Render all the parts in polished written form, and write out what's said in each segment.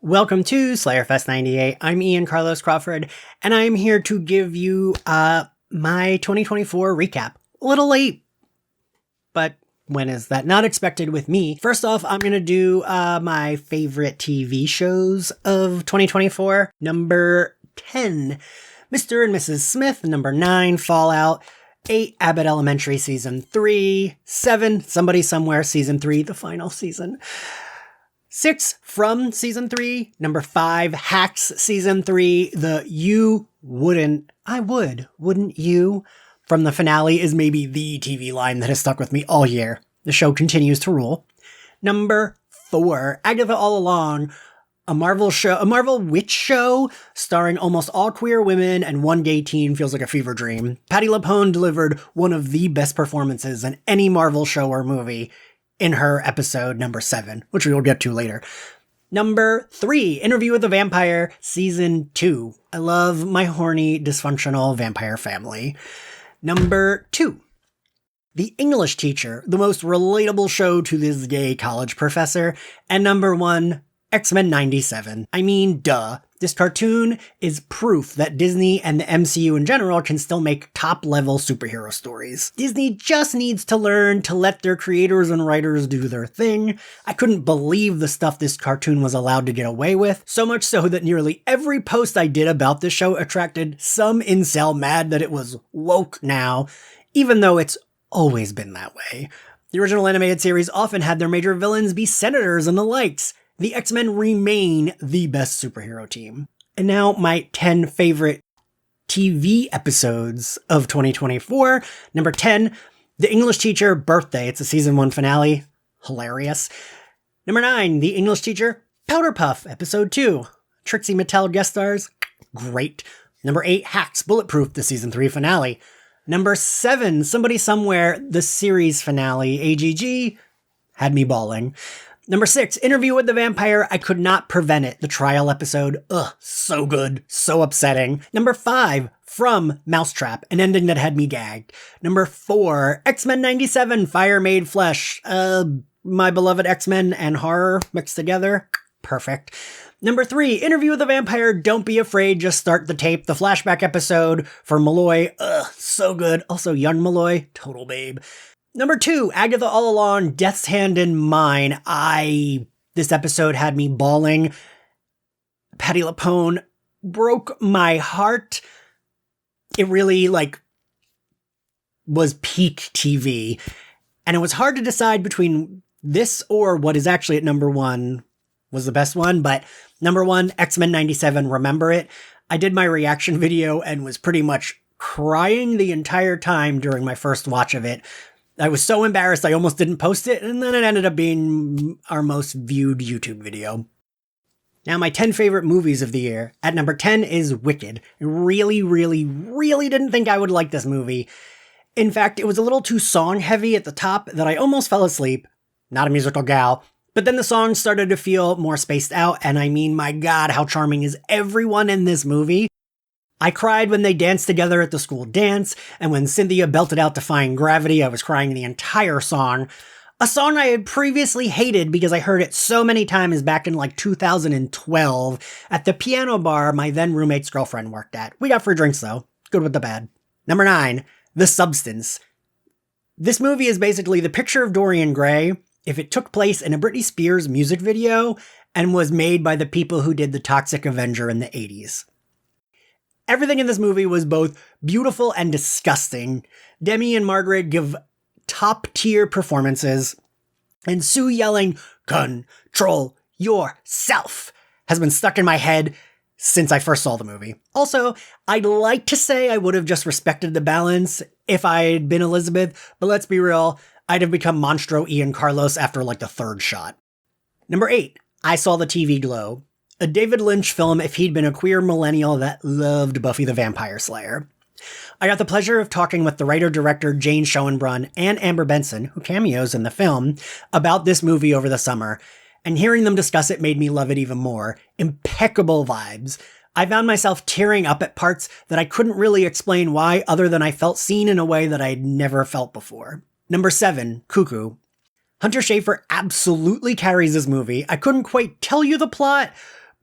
Welcome to Slayerfest 98. I'm Ian Carlos Crawford, and I'm here to give you my 2024 recap. A little late, but when is that not expected with me? First off, I'm going to do my favorite TV shows of 2024. Number 10, Mr. and Mrs. Smith. Number 9, Fallout. 8, Abbott Elementary Season 3. 7, Somebody Somewhere Season 3, the final season. 6, From Season 3. Number 5, Hacks Season 3. The You Wouldn't, I Would, Wouldn't You? From the finale is maybe the TV line that has stuck with me all year. The show continues to rule. Number 4, Agatha All Along. A Marvel witch show starring almost all queer women and one gay teen feels like a fever dream. Patti LuPone delivered one of the best performances in any Marvel show or movie in her episode number 7, which we will get to later. Number 3, Interview with the Vampire, Season 2. I love my horny, dysfunctional vampire family. Number 2, The English Teacher, the most relatable show to this gay college professor. And number 1, X-Men 97. I mean, duh. This cartoon is proof that Disney and the MCU in general can still make top-level superhero stories. Disney just needs to learn to let their creators and writers do their thing. I couldn't believe the stuff this cartoon was allowed to get away with, so much so that nearly every post I did about this show attracted some incel mad that it was woke now, even though it's always been that way. The original animated series often had their major villains be senators and the likes. The X-Men remain the best superhero team. And now my 10 favorite TV episodes of 2024. Number 10, The English Teacher Birthday. It's a season 1 finale. Hilarious. Number 9, The English Teacher Powder Puff, episode 2. Trixie Mattel guest stars. Great. Number 8, Hacks Bulletproof, the season 3 finale. Number 7, Somebody Somewhere, the series finale. AGG had me bawling. Number 6, Interview with the Vampire. I could not prevent it. The trial episode. Ugh, so good. So upsetting. Number 5, From Mousetrap. An ending that had me gagged. Number 4, X-Men 97. Fire Made Flesh. My beloved X-Men and horror mixed together. Perfect. Number 3, Interview with the Vampire. Don't be afraid. Just start the tape. The flashback episode for Malloy. Ugh, so good. Also, young Malloy. Total babe. Number 2, Agatha All Along, Death's Hand in Mine. This episode had me bawling. Patti LuPone broke my heart. It really, was peak TV. And it was hard to decide between this or what is actually at number 1 was the best one. But number 1, X-Men 97, remember it. I did my reaction video and was pretty much crying the entire time during my first watch of it. I was so embarrassed I almost didn't post it, and then it ended up being our most viewed YouTube video. Now, my 10 favorite movies of the year. At number 10 is Wicked. I really, really, really didn't think I would like this movie. In fact, it was a little too song-heavy at the top that I almost fell asleep. Not a musical gal. But then the songs started to feel more spaced out, and I mean, my God, how charming is everyone in this movie? I cried when they danced together at the school dance, and when Cynthia belted out Defying Gravity, I was crying the entire song. A song I had previously hated because I heard it so many times back in 2012 at the piano bar my then roommate's girlfriend worked at. We got free drinks though. Good with the bad. Number 9, The Substance. This movie is basically the picture of Dorian Gray if it took place in a Britney Spears music video and was made by the people who did The Toxic Avenger in the 80s. Everything in this movie was both beautiful and disgusting. Demi and Margaret give top-tier performances, and Sue yelling, "Control yourself," has been stuck in my head since I first saw the movie. Also, I'd like to say I would have just respected the balance if I'd been Elizabeth, but let's be real, I'd have become Monstro Ian Carlos after the 3rd shot. Number 8, I Saw the TV Glow. A David Lynch film if he'd been a queer millennial that loved Buffy the Vampire Slayer. I got the pleasure of talking with the writer-director Jane Schoenbrunn and Amber Benson, who cameos in the film, about this movie over the summer, and hearing them discuss it made me love it even more. Impeccable vibes. I found myself tearing up at parts that I couldn't really explain why other than I felt seen in a way that I'd never felt before. Number 7, Cuckoo. Hunter Schafer absolutely carries this movie. I couldn't quite tell you the plot,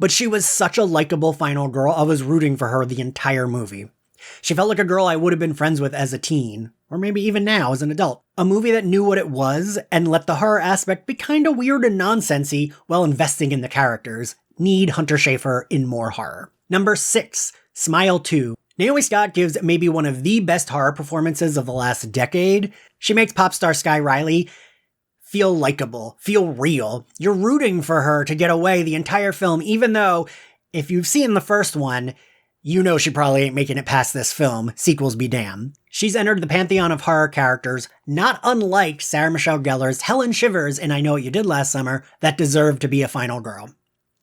But she was such a likable final girl, I was rooting for her the entire movie. She felt like a girl I would have been friends with as a teen, or maybe even now as an adult. A movie that knew what it was and let the horror aspect be kinda weird and nonsensy while investing in the characters. Need Hunter Schafer in more horror. Number 6, Smile 2. Naomi Scott gives maybe one of the best horror performances of the last decade. She makes pop star Sky Riley feel likable, feel real. You're rooting for her to get away the entire film, even though, if you've seen the first one, you know she probably ain't making it past this film. Sequels be damned. She's entered the pantheon of horror characters, not unlike Sarah Michelle Gellar's Helen Shivers in I Know What You Did Last Summer, that deserved to be a final girl.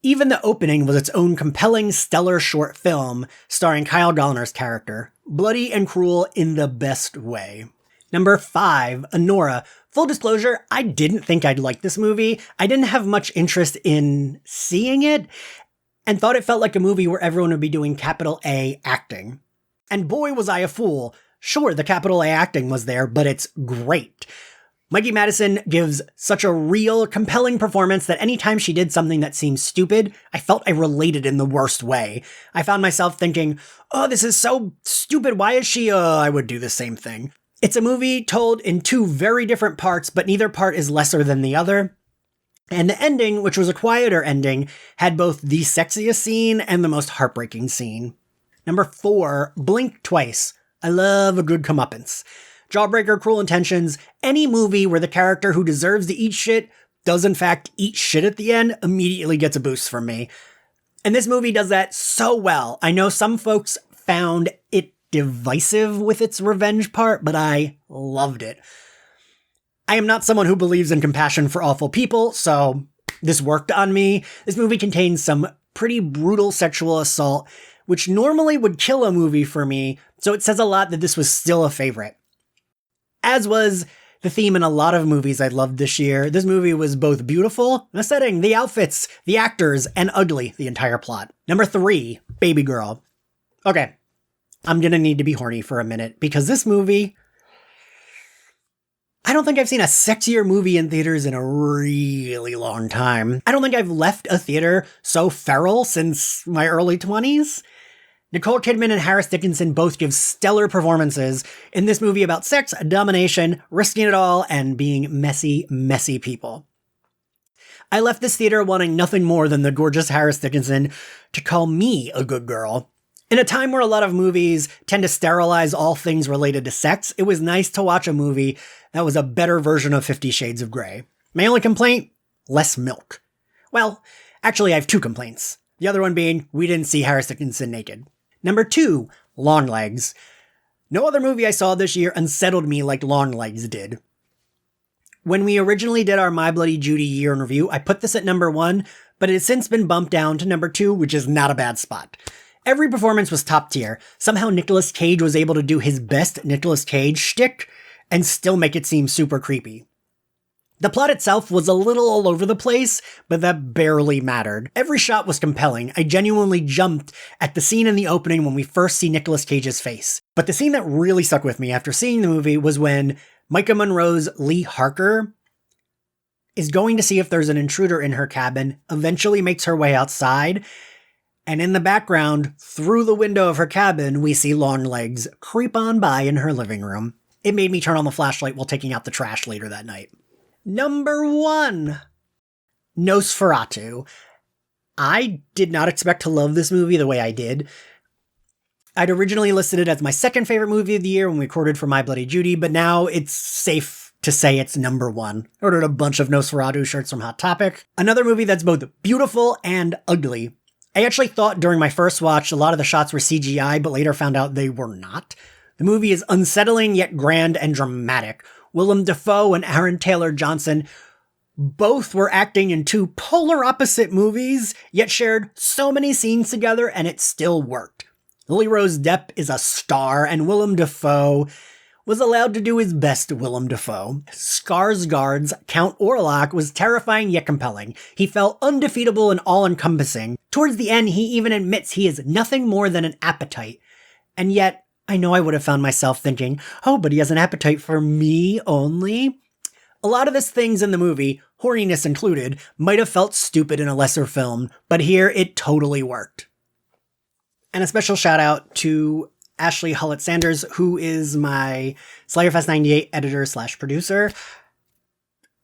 Even the opening was its own compelling, stellar short film starring Kyle Gallner's character, bloody and cruel in the best way. Number 5, Anora. Full disclosure, I didn't think I'd like this movie. I didn't have much interest in seeing it, and thought it felt like a movie where everyone would be doing capital A acting. And boy was I a fool. Sure, the capital A acting was there, but it's great. Mikey Madison gives such a real, compelling performance that anytime she did something that seemed stupid, I felt I related in the worst way. I found myself thinking, oh, this is so stupid, why is she, I would do the same thing. It's a movie told in 2 very different parts, but neither part is lesser than the other. And the ending, which was a quieter ending, had both the sexiest scene and the most heartbreaking scene. Number 4, Blink Twice. I love a good comeuppance. Jawbreaker, Cruel Intentions, any movie where the character who deserves to eat shit does in fact eat shit at the end immediately gets a boost from me. And this movie does that so well. I know some folks found it divisive with its revenge part, but I loved it. I am not someone who believes in compassion for awful people, so this worked on me. This movie contains some pretty brutal sexual assault, which normally would kill a movie for me, so it says a lot that this was still a favorite. As was the theme in a lot of movies I loved this year, this movie was both beautiful, the setting, the outfits, the actors, and ugly, the entire plot. Number 3, Babygirl. Okay, I'm gonna need to be horny for a minute, because this movie, I don't think I've seen a sexier movie in theaters in a really long time. I don't think I've left a theater so feral since my early 20s. Nicole Kidman and Harris Dickinson both give stellar performances in this movie about sex, domination, risking it all, and being messy, messy people. I left this theater wanting nothing more than the gorgeous Harris Dickinson to call me a good girl. In a time where a lot of movies tend to sterilize all things related to sex, it was nice to watch a movie that was a better version of 50 Shades of Grey. My only complaint? Less milk. Well, actually I have 2 complaints. The other one being, we didn't see Harris Dickinson naked. Number 2, Longlegs. No other movie I saw this year unsettled me like Longlegs did. When we originally did our My Bloody Judy year in review, I put this at number 1, but it has since been bumped down to number 2, which is not a bad spot. Every performance was top tier. Somehow Nicolas Cage was able to do his best Nicolas Cage shtick and still make it seem super creepy. The plot itself was a little all over the place, but that barely mattered. Every shot was compelling. I genuinely jumped at the scene in the opening when we first see Nicolas Cage's face. But the scene that really stuck with me after seeing the movie was when Micah Monroe's Lee Harker is going to see if there's an intruder in her cabin, eventually makes her way outside, and in the background, through the window of her cabin, we see Longlegs creep on by in her living room. It made me turn on the flashlight while taking out the trash later that night. Number 1, Nosferatu. I did not expect to love this movie the way I did. I'd originally listed it as my second favorite movie of the year when we recorded for My Bloody Judy, but now it's safe to say it's number 1. I ordered a bunch of Nosferatu shirts from Hot Topic. Another movie that's both beautiful and ugly. I actually thought during my first watch a lot of the shots were CGI, but later found out they were not. The movie is unsettling yet grand and dramatic. Willem Dafoe and Aaron Taylor Johnson both were acting in 2 polar opposite movies, yet shared so many scenes together and it still worked. Lily Rose Depp is a star, and Willem Dafoe was allowed to do his best Willem Dafoe. Skarsgård's Count Orlok was terrifying yet compelling. He felt undefeatable and all-encompassing. Towards the end, he even admits he is nothing more than an appetite. And yet, I know I would have found myself thinking, oh, but he has an appetite for me only. A lot of the things in the movie, horniness included, might have felt stupid in a lesser film, but here it totally worked. And a special shout out to Ashley Hullett-Sanders, who is my Slayerfest 98 editor / producer.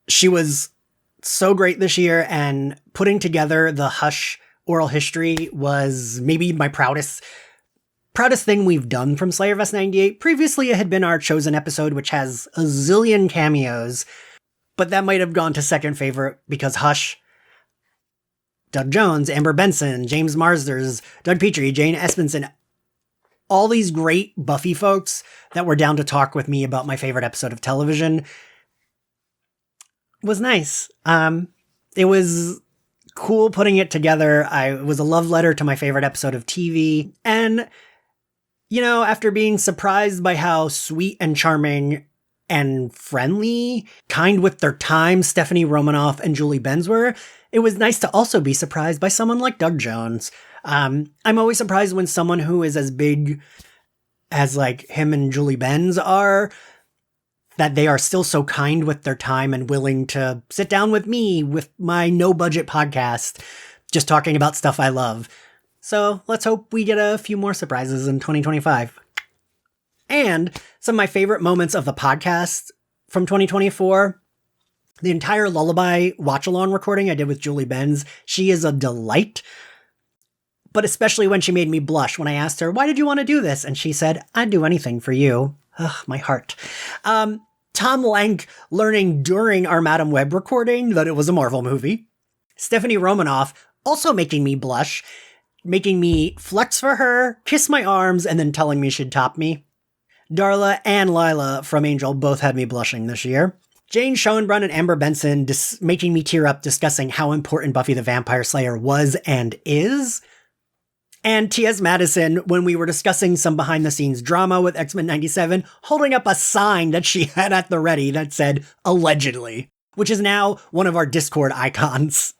She was so great this year, and putting together the Hush oral history was maybe my proudest thing we've done from Slayerfest 98. Previously, it had been our Chosen episode, which has a zillion cameos, but that might have gone to second favorite because Hush, Doug Jones, Amber Benson, James Marsders, Doug Petrie, Jane Espenson, all these great Buffy folks that were down to talk with me about my favorite episode of television was nice. It was cool putting it together. It was a love letter to my favorite episode of TV. And, you know, after being surprised by how sweet and charming and friendly, kind with their time Stephanie Romanoff and Julie Benz were, it was nice to also be surprised by someone like Doug Jones. I'm always surprised when someone who is as big as like him and Julie Benz are, that they are still so kind with their time and willing to sit down with me with my no budget podcast, just talking about stuff I love. So let's hope we get a few more surprises in 2025. And some of my favorite moments of the podcast from 2024, the entire Lullaby watch-along recording I did with Julie Benz. She is a delight. But especially when she made me blush when I asked her, why did you want to do this? And she said, I'd do anything for you. Ugh, my heart. Tom Lenk learning during our Madam Web recording that it was a Marvel movie. Stephanie Romanoff also making me blush, making me flex for her, kiss my arms, and then telling me she'd top me. Darla and Lila from Angel both had me blushing this year. Jane Schoenbrunn and Amber Benson making me tear up discussing how important Buffy the Vampire Slayer was and is. And T.S. Madison, when we were discussing some behind-the-scenes drama with X-Men 97, holding up a sign that she had at the ready that said, allegedly, which is now one of our Discord icons.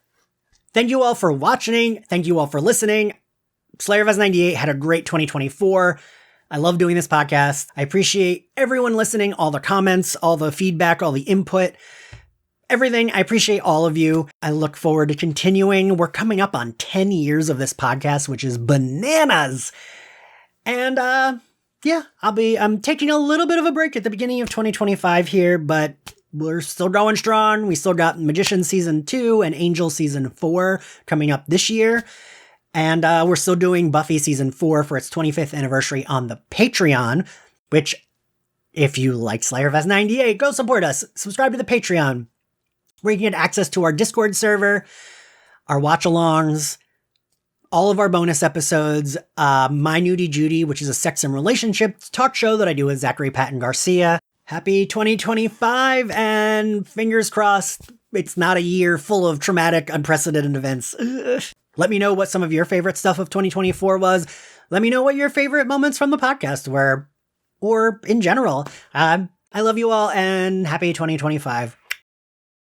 Thank you all for watching. Thank you all for listening. Slayerfest 98 had a great 2024. I love doing this podcast. I appreciate everyone listening, all the comments, all the feedback, all the input. Everything. I appreciate all of you. I look forward to continuing. We're coming up on 10 years of this podcast, which is bananas. And I'm taking a little bit of a break at the beginning of 2025 here, but we're still going strong. We still got Magician Season 2 and Angel Season 4 coming up this year. And we're still doing Buffy Season 4 for its 25th anniversary on the Patreon, which, if you like Slayerfest 98, go support us. Subscribe to the Patreon, where you can get access to our Discord server, our watch-alongs, all of our bonus episodes, My Nudie Judy, which is a sex and relationships talk show that I do with Zachary Patton Garcia. Happy 2025, and fingers crossed it's not a year full of traumatic, unprecedented events. Ugh. Let me know what some of your favorite stuff of 2024 was. Let me know what your favorite moments from the podcast were, or in general. I love you all, and happy 2025.